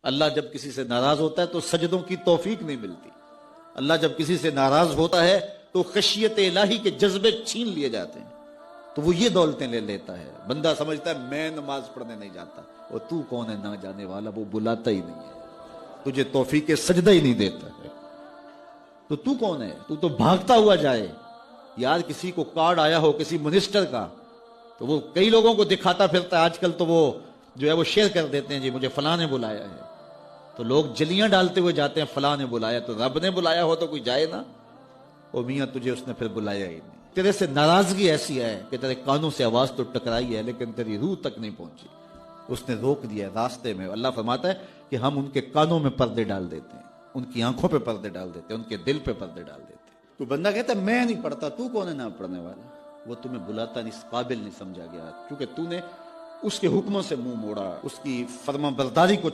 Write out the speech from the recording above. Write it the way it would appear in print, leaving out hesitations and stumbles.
अल्लाह जब किसी से नाराज होता है तो सजदों की तौफीक नहीं मिलती। अल्लाह जब किसी से नाराज होता है तो खशियत इलाही के जज्बे छीन लिए जाते हैं, तो वो ये दौलतें ले लेता है। बंदा समझता है मैं नमाज पढ़ने नहीं जाता, और तू कौन है ना जाने वाला, वो बुलाता ही नहीं है, तुझे तौफीक सजदा ही नहीं देता है, तो तू कौन है? तू तो भागता हुआ जाए। यार किसी को कार्ड आया हो किसी मिनिस्टर का, तो वो कई लोगों को दिखाता फिरता है। आजकल तो वो जो है वो शेयर कर देते हैं, जी मुझे फलां ने बुलाया है, तो लोग जलियां डालते हुए जाते हैं, फलां ने बुलाया। तो रब ने बुलाया हो तो कोई जाए ना? ओ मियां तुझे उसने फिर बुलाया ही नहीं। तेरे से नाराजगी ऐसी है कि तेरे कानों से आवाज तो टकराई है लेकिन तेरी रूह तक नहीं पहुंची, उसने रोक दिया रास्ते में। अल्लाह फरमाता है कि हम उनके कानों में पर्दे डाल देते हैं, उनकी आंखों पे पर्दे डाल देते हैं, उनके दिल पे पर्दे डाल देते हैं। तो बंदा कहता है मैं नहीं पढ़ता, तू कौन है ना पढ़ने वाला? वो तुम्हें बुलाता नहीं, इस काबिल नहीं समझा गया, क्योंकि तूने उसके हुक्मों से मुंह मोड़ा, उसकी फर्माबरदारी को